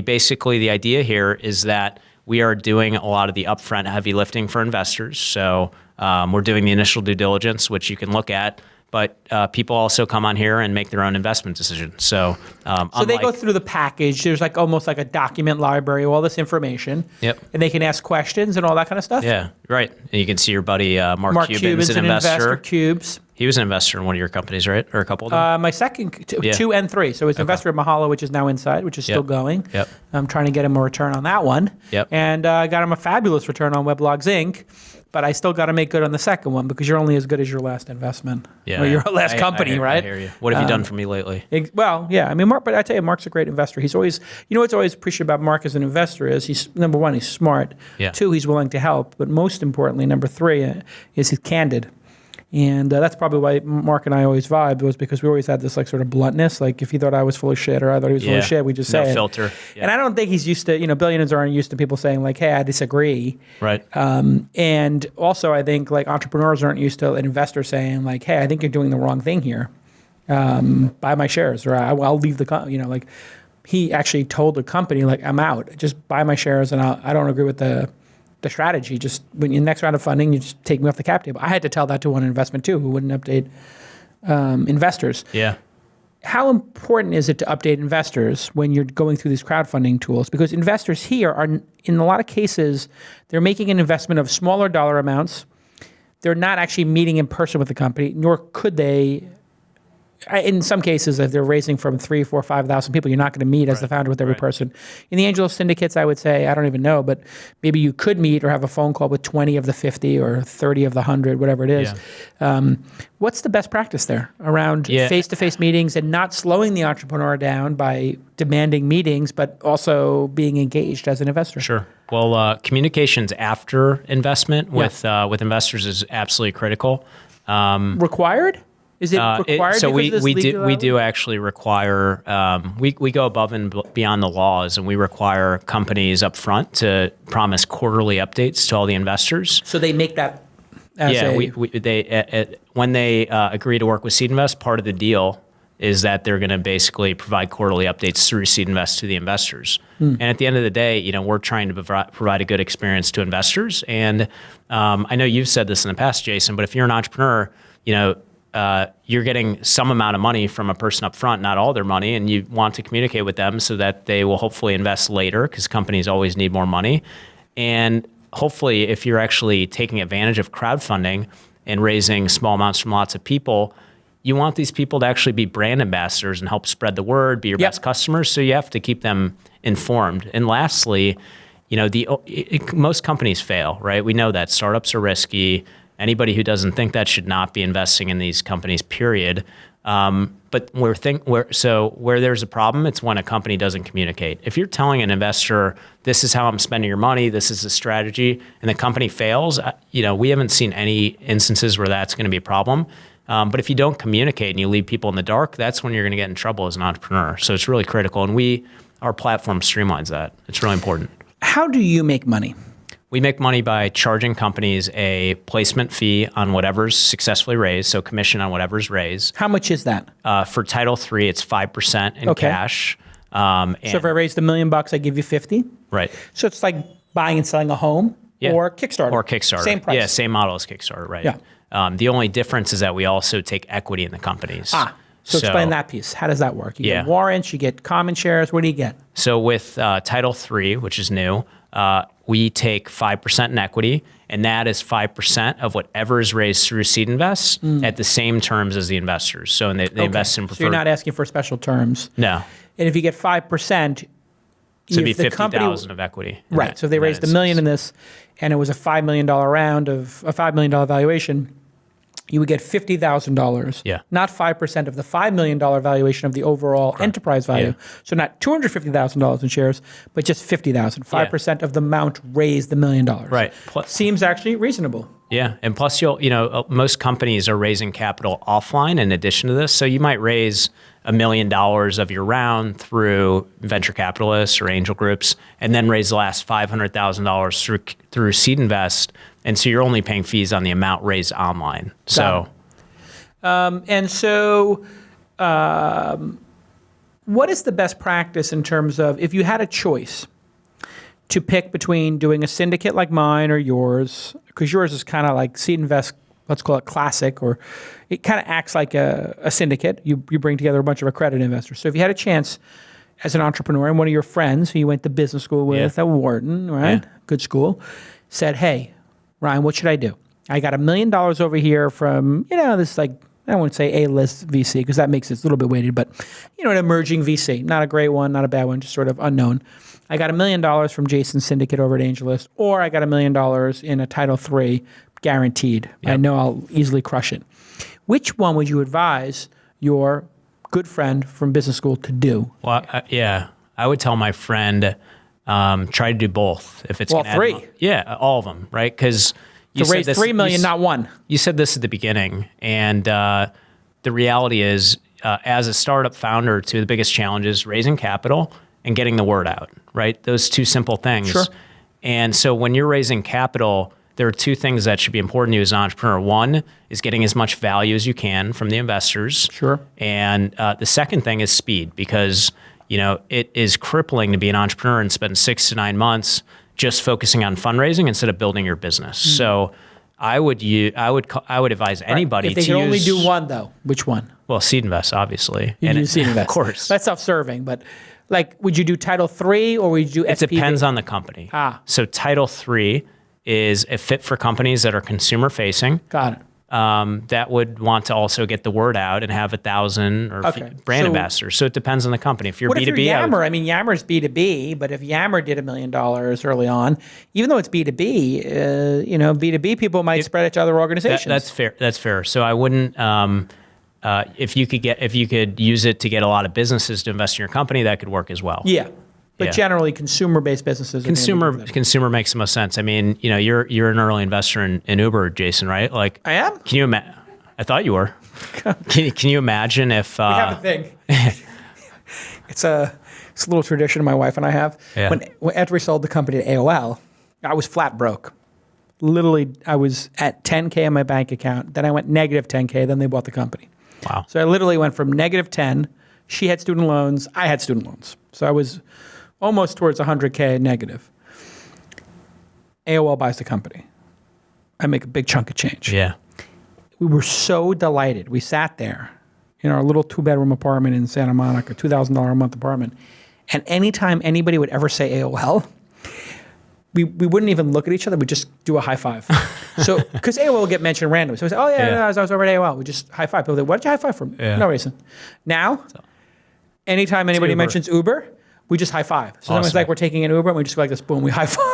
basically the idea here is that we are doing a lot of the upfront heavy lifting for investors. So we're doing the initial due diligence, which you can look at, but people also come on here and make their own investment decisions. So they go through the package. There's almost like a document library, all this information. Yep. And they can ask questions and all that kind of stuff. Yeah, right. And you can see your buddy Mark Cuban's an investor. Cubes. He was an investor in one of your companies, right? Or a couple of them? My second, 2 and 3. So he's an investor in Mahalo, which is now inside, which is still going. Yep. I'm trying to get him a return on that one. Yep. And I got him a fabulous return on Weblogs Inc., but I still got to make good on the second one because you're only as good as your last investment. Yeah. Or your last company, right? I hear you. What have you done for me lately? Well, yeah. I mean, Mark, but I tell you, Mark's a great investor. He's always, what's always appreciated about Mark as an investor is he's, number one, he's smart. Yeah. 2, he's willing to help. But most importantly, number 3 is he's candid. And that's probably why Mark and I always vibed, was because we always had this sort of bluntness. Like if he thought I was full of shit or I thought he was full of shit, we just say no filter. And I don't think he's used to, billionaires aren't used to people saying like, hey, I disagree. Right. And also I think entrepreneurs aren't used to an investor saying like, hey, I think you're doing the wrong thing here. Buy my shares, or I'll leave the company. He actually told the company I'm out. Just buy my shares, and I don't agree with the strategy. Just when your next round of funding, you just take me off the cap table. I had to tell that to one investment too, who wouldn't update investors. Yeah. How important is it to update investors when you're going through these crowdfunding tools? Because investors here are, in a lot of cases, they're making an investment of smaller dollar amounts. They're not actually meeting in person with the company, nor could they. In some cases, if they're raising from 3, 4, 5,000 people, you're not going to meet as the founder with every person. In the angel syndicates, I would say, I don't even know, but maybe you could meet or have a phone call with 20 of the 50 or 30 of the 100, whatever it is. Yeah. What's the best practice there around face-to-face meetings and not slowing the entrepreneur down by demanding meetings, but also being engaged as an investor? Sure. Well, communications after investment with investors is absolutely critical. Required? Is it required? So we do actually require, we go above and beyond the laws, and we require companies up front to promise quarterly updates to all the investors. So they make that when they agree to work with SeedInvest, part of the deal is that they're going to basically provide quarterly updates through SeedInvest to the investors. And at the end of the day, we're trying to provide a good experience to investors. And I know you've said this in the past, Jason, but if you're an entrepreneur, you're getting some amount of money from a person up front, not all their money, and you want to communicate with them so that they will hopefully invest later, because companies always need more money. And hopefully, if you're actually taking advantage of crowdfunding and raising small amounts from lots of people, you want these people to actually be brand ambassadors and help spread the word, be your best customers, so you have to keep them informed. And lastly, most companies fail, right? We know that startups are risky. Anybody who doesn't think that should not be investing in these companies, period. But where there's a problem, it's when a company doesn't communicate. If you're telling an investor, this is how I'm spending your money, this is the strategy, and the company fails, we haven't seen any instances where that's going to be a problem. But if you don't communicate and you leave people in the dark, that's when you're going to get in trouble as an entrepreneur. So it's really critical, and our platform streamlines that. It's really important. How do you make money? We make money by charging companies a placement fee on whatever's successfully raised, so commission on whatever's raised. How much is that? For Title III, it's 5% in cash. So if I raised $1 million, I give you 50? Right. So it's like buying and selling a home or Kickstarter? Or Kickstarter. Same price? Yeah, same model as Kickstarter, right. Yeah. The only difference is that we also take equity in the companies. So explain that piece. How does that work? You get warrants, you get common shares. What do you get? So with Title III, which is new, we take 5% in equity, And that is 5% of whatever is raised through SeedInvest at the same terms as the investors. So they invest in preferred. So you're not asking for special terms. No. And if you get 5%, So it'd be 50,000 of equity. Right. So if they raised $1 million in this and it was a $5 million round of a $5 million valuation, you would get $50,000. Yeah. Not 5% of the $5 million valuation of the overall enterprise value. Yeah. So not $250,000 in shares, but just $50,000. 5% of the amount raised the $1 million. Right. Seems actually reasonable. Yeah, and plus most companies are raising capital offline in addition to this. So you might raise $1 million of your round through venture capitalists or angel groups, and then raise the last $500,000 through SeedInvest, and so you're only paying fees on the amount raised online. So, what is the best practice in terms of if you had a choice to pick between doing a syndicate like mine or yours, because yours is kind of like SeedInvest, let's call it classic, or it kind of acts like a syndicate. You bring together a bunch of accredited investors. So if you had a chance as an entrepreneur and one of your friends who you went to business school with at Wharton, right? Good school, said, hey, Ryan, what should I do? I got $1 million over here from, this like, I won't say A-list VC because that makes it a little bit weighted, but, an emerging VC. Not a great one, not a bad one, just sort of unknown. I got $1 million from Jason's Syndicate over at AngelList, or I got $1 million in a Title III guaranteed. Yep. I know I'll easily crush it. Which one would you advise your good friend from business school to do? Well, I would tell my friend, try to do both. If it's all three. All of them, right? Because you raise $3 million, not one. You said this at the beginning, and the reality is, as a startup founder, two of the biggest challenges: raising capital and getting the word out. Right? Those two simple things. Sure. And so when you're raising capital, there are two things that should be important to you as an entrepreneur. One is getting as much value as you can from the investors. Sure. And the second thing is speed, because it is crippling to be an entrepreneur and spend 6 to 9 months just focusing on fundraising instead of building your business. So I would advise anybody if they to can only do one though. Which one? Well, SeedInvest, obviously. You do SeedInvest, of course. That's self-serving, but would you do Title III or would you do SPV? It depends on the company. So Title III is a fit for companies that are consumer facing. Got it. That would want to also get the word out and have 1,000 brand ambassadors. So it depends on the company. If you're what B2B, if you're Yammer? Yammer's B2B, but if Yammer did $1 million early on, even though it's B2B, B2B people might spread it to other organizations. That's fair. That's fair. So I wouldn't. If you could use it to get a lot of businesses to invest in your company, that could work as well. Yeah. But generally, consumer-based businesses. Consumer makes the most sense. You're an early investor in Uber, Jason, right? I am. Can you imagine? I thought you were. Can you imagine if? We have a thing. It's a little tradition my wife and I have. Yeah. After we sold the company to AOL, I was flat broke. Literally, I was at $10K in my bank account. Then I went negative $10K. Then they bought the company. Wow. So I literally went from negative 10. She had student loans. I had student loans. So I was almost towards 100K negative. AOL buys the company. I make a big chunk of change. Yeah. We were so delighted. We sat there in our little 2-bedroom apartment in Santa Monica, $2,000 a month apartment. And anytime anybody would ever say AOL, we wouldn't even look at each other. We'd just do a high five. So, because AOL will get mentioned randomly. So we say, oh yeah, I was over at AOL. We just high five. People say, what did you high five from? Yeah. No reason. Now, anytime anybody mentions Uber, we just high five. So it's like we're taking an Uber and we just go like this, boom, we high five.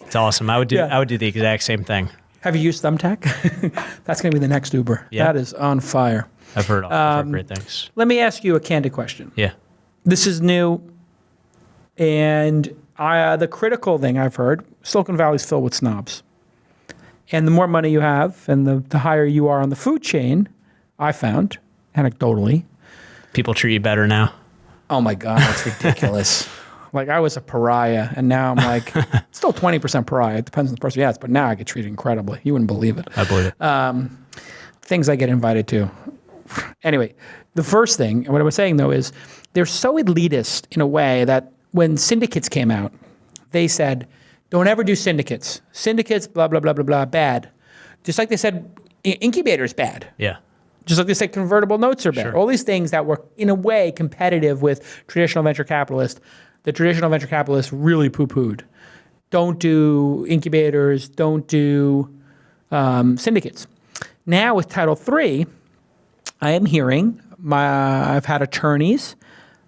It's awesome. I would do the exact same thing. Have you used Thumbtack? That's going to be the next Uber. Yeah. That is on fire. I've heard great things. Let me ask you a candid question. Yeah. This is new, and the critical thing I've heard, Silicon Valley's filled with snobs. And the more money you have and the higher you are on the food chain, I found, anecdotally. People treat you better now. Oh my God, that's ridiculous. I was a pariah, and now I'm still 20% pariah. It depends on the person you ask, but now I get treated incredibly. You wouldn't believe it. I believe it. Things I get invited to. Anyway, the first thing, and what I was saying though, is they're so elitist in a way that when syndicates came out, they said, don't ever do syndicates. Syndicates, blah, blah, blah, blah, blah, bad. Just like they said, incubators, bad. Yeah. Just like they said, convertible notes are bad. Sure. All these things that were, in a way, competitive with traditional venture capitalists, the traditional venture capitalists really poo-pooed. don't do incubators, don't do syndicates. Now with Title III, I am hearing, I've had attorneys,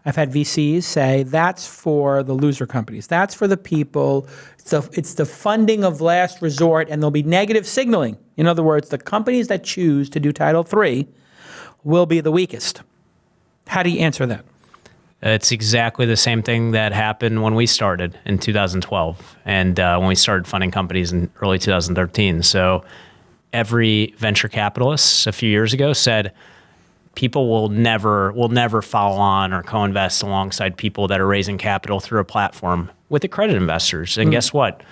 I've had VCs say that's for the loser companies. That's for the people, it's the funding of last resort, and there'll be negative signaling. In other words, the companies that choose to do Title III will be the weakest. How do you answer that? It's exactly the same thing that happened when we started in 2012 and when we started funding companies in early 2013. So every venture capitalist a few years ago said people will never follow on or co-invest alongside people that are raising capital through a platform with accredited investors. And guess what?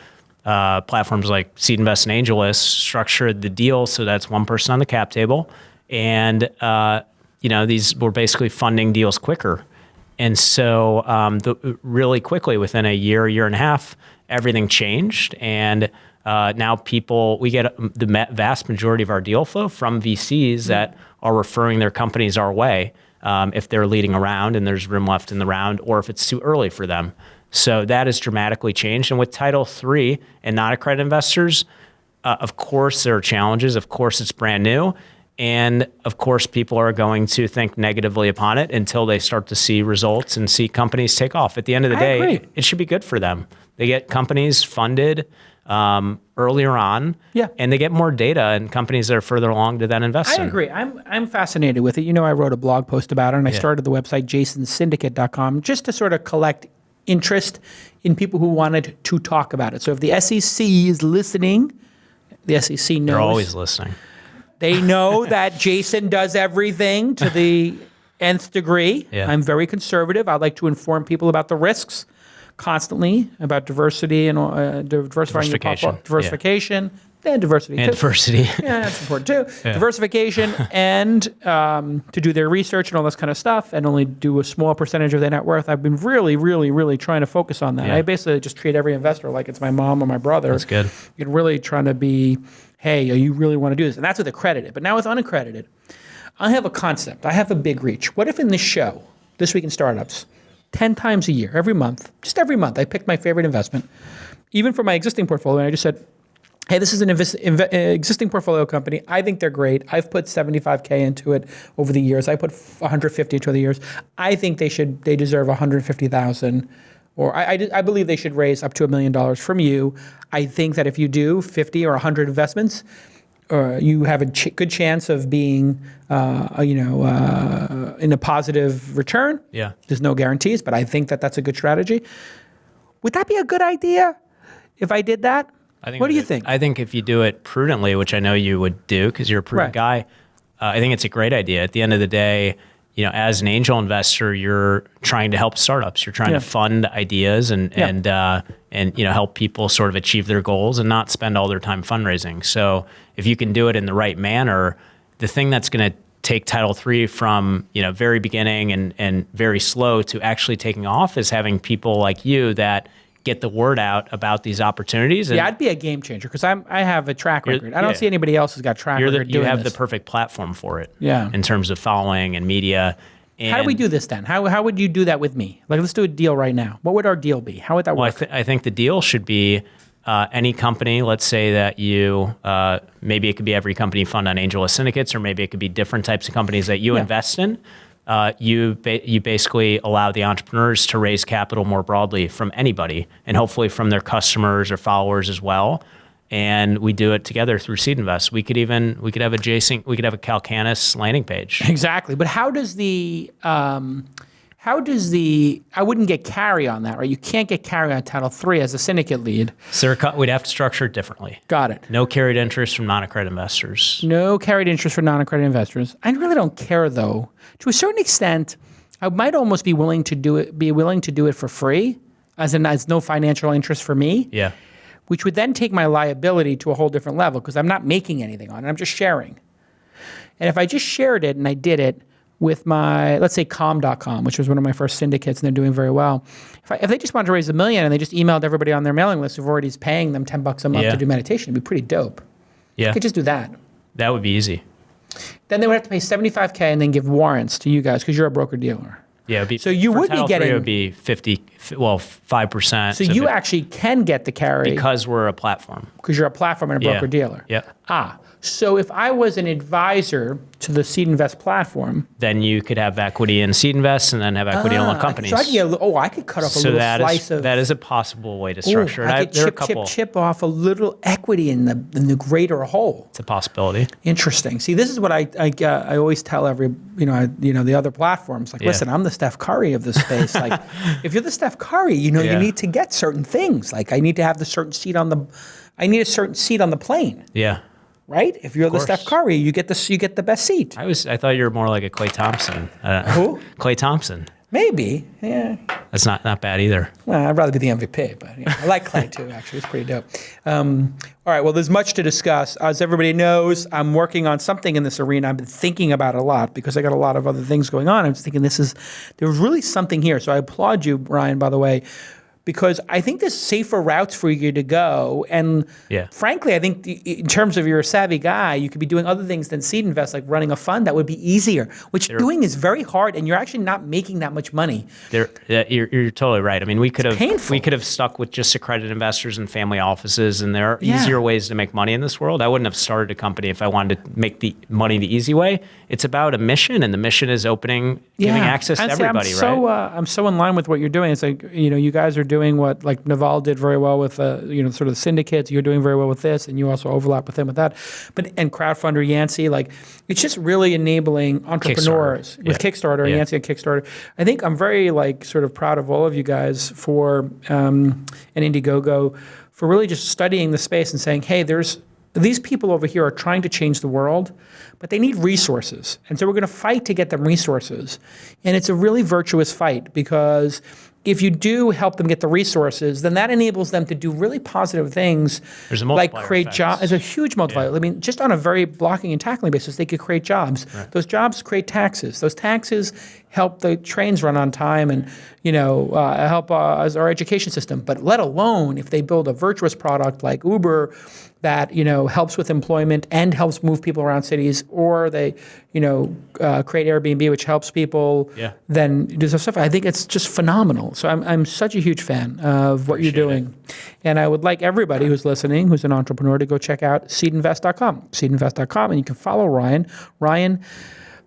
Platforms like SeedInvest and AngelList structured the deal so that's one person on the cap table, and these were basically funding deals quicker. And so really quickly, within a year and a half, everything changed. And now we get the vast majority of our deal flow from VCs that are referring their companies our way if they're leading a round and there's room left in the round, or if it's too early for them. So that has dramatically changed. And with Title III and not accredited investors, of course there are challenges. Of course it's brand new. And of course, people are going to think negatively upon it until they start to see results and see companies take off. At the end of the day, it should be good for them. They get companies funded earlier on, and they get more data and companies that are further along to then invest in. I agree. I'm fascinated with it. I wrote a blog post about it, and I started the website jasonsyndicate.com just to sort of collect interest in people who wanted to talk about it. So if the SEC is listening, the SEC knows. They're always listening. They know that Jason does everything to the nth degree. Yeah. I'm very conservative. I like to inform people about the risks constantly, about diversity and diversification. And diversity. And diversity. Yeah, that's important too. Yeah. Diversification and to do their research and all this kind of stuff and only do a small percentage of their net worth. I've been really, really, really trying to focus on that. Yeah. I basically just treat every investor like it's my mom or my brother. That's good. You're really trying to be, hey, you really want to do this? And that's with accredited. But now with unaccredited, I have a concept. I have a big reach. What if in this show, This Week in Startups, 10 times a year, every month, just every month, I picked my favorite investment, even for my existing portfolio, and I just said, hey, this is an existing portfolio company. I think they're great. I've put $75K into it over the years. I put $150 into the years. I think they deserve $150,000. Or I believe they should raise up to $1 million from you. I think that if you do 50 or 100 investments, you have a good chance of being, in a positive return. Yeah. There's no guarantees, but I think that that's a good strategy. Would that be a good idea if I did that? What do you think? I think if you do it prudently, which I know you would do because you're a prudent guy, I think it's a great idea. At the end of the day, as an angel investor, you're trying to help startups. You're trying to fund ideas and help people sort of achieve their goals and not spend all their time fundraising. So if you can do it in the right manner, the thing that's going to take Title III from very beginning and very slow to actually taking off is having people like you that get the word out about these opportunities. And I'd be a game changer because I have a track record. I don't see anybody else who's got track record doing this. You have the perfect platform for it. Yeah. In terms of following and media. And how do we do this then? How would you do that with me? Like, let's do a deal right now. What would our deal be? How would that work? I think the deal should be any company. Let's say that you maybe it could be every company you fund on AngelList syndicates, or maybe it could be different types of companies that you invest in. You basically allow the entrepreneurs to raise capital more broadly from anybody, and hopefully from their customers or followers as well. And we do it together through SeedInvest. We could have a Calcanus landing page. Exactly, but how does the I wouldn't get carry on that, right? You can't get carry on Title III as a syndicate lead. So we'd have to structure it differently. Got it. No carried interest from non-accredited investors. No carried interest for non-accredited investors. I really don't care, though. To a certain extent, I might almost be willing to do it for free, as no financial interest for me. Yeah. Which would then take my liability to a whole different level because I'm not making anything on it. I'm just sharing. And if I just shared it and I did it with my, let's say, calm.com, which was one of my first syndicates, and they're doing very well. If they just wanted to raise $1 million and they just emailed everybody on their mailing list who've already paying them $10 a month to do meditation, it'd be pretty dope. Yeah. I could just do that. That would be easy. Then they would have to pay $75K and then give warrants to you guys because you're a broker dealer. Yeah. So you would be getting. It would be 50 5%. So you actually can get the carry because we're a platform. Because you're a platform and a broker-dealer. Yeah. So if I was an advisor to the SeedInvest platform, then you could have equity in SeedInvest and then have equity in all companies. So I could cut off a little slice of. That is a possible way to structure it. I could chip off a little equity in the greater whole. It's a possibility. Interesting. See, this is what I always tell the other platforms. Like, listen, I'm the Steph Curry of this space. Like, if you're the Steph Curry, you need to get certain things. Like, I need to have I need a certain seat on the plane. Yeah. Right? If you're the Steph Curry, you get the best seat. I thought you were more like a Klay Thompson. Who? Klay Thompson. Maybe. Yeah. That's not bad either. Well, I'd rather be the MVP, but I like Klay too, actually. It's pretty dope. All right, well, there's much to discuss. As everybody knows, I'm working on something in this arena. I've been thinking about it a lot because I got a lot of other things going on. I'm just thinking there's really something here. So I applaud you, Ryan, by the way, because I think there's safer routes for you to go. And frankly, I think in terms of you're a savvy guy, you could be doing other things than SeedInvest, like running a fund. That would be easier, which doing is very hard, and you're actually not making that much money. You're totally right. I mean, we could have stuck with just accredited investors and family offices, and there are easier ways to make money in this world. I wouldn't have started a company if I wanted to make the money the easy way. It's about a mission, and the mission is giving access to everybody, right? I'm so in line with what you're doing. It's like, you guys are doing what like Naval did very well with sort of the syndicates. You're doing very well with this, and you also overlap with him with that. And crowdfunder Yancey, like it's just really enabling entrepreneurs with Kickstarter and Yancey and Kickstarter. I think I'm very sort of proud of all of you guys for and Indiegogo for really just studying the space and saying, hey, these people over here are trying to change the world, but they need resources. And so we're going to fight to get them resources. And it's a really virtuous fight because if you do help them get the resources, then that enables them to do really positive things. There's a multiplier like create jobs. There's a huge multiplier. Yeah. I mean, just on a very blocking and tackling basis, they could create jobs. Right. Those jobs create taxes. Those taxes help the trains run on time and help as our education system. But let alone if they build a virtuous product like Uber that helps with employment and helps move people around cities, or they create Airbnb, which helps people. Then do some stuff. I think it's just phenomenal. So I'm such a huge fan of what you're doing, and I would like everybody who's listening, who's an entrepreneur, to go check out SeedInvest.com, SeedInvest.com, and you can follow Ryan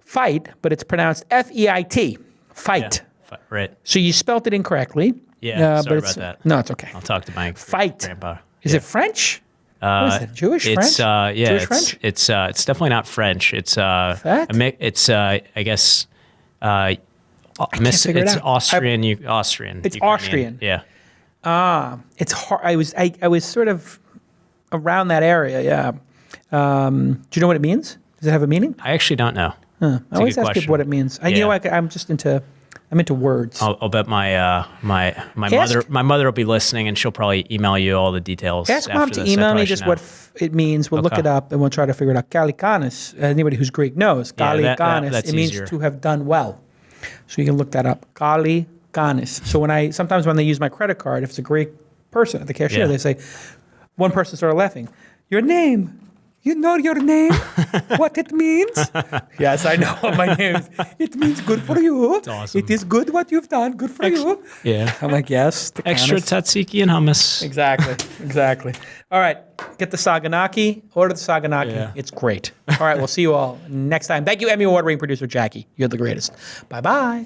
Feit, but it's pronounced F-E-I-T, Feit. Yeah, right. So you spelt it incorrectly. Yeah, sorry about that. No, it's okay. I'll talk to my Feit. grandpa. Is it French? What is it? Jewish, French? Jewish, French? It's definitely not French. It's I guess it's Austrian. Austrian. It's Ukrainian. Austrian. Yeah. It's hard. I was sort of around that area. Yeah. Do you know what it means? Does it have a meaning? I actually don't know. I always ask people what it means. I'm just into. I'm into words. I'll bet my mother will be listening, and she'll probably email you all the details. Ask Mom to email me just what it means. We'll look it up, and we'll try to figure it out. Galikanis, anybody who's Greek knows. Galikanis, it means to have done well. So you can look that up. Galikanis. So sometimes when they use my credit card, if it's a Greek person at the cashier, they say, one person started laughing, your name. You know your name, what it means? Yes, I know what my name is. It means good for you. It's awesome. It is good what you've done. Good for you. Yeah. I'm like, yes. Extra tzatziki and hummus. Exactly. All right. Get the Saganaki. Order the Saganaki. Yeah. It's great. All right. We'll see you all next time. Thank you, Emmy Award-winning producer Jackie. You're the greatest. Bye-bye.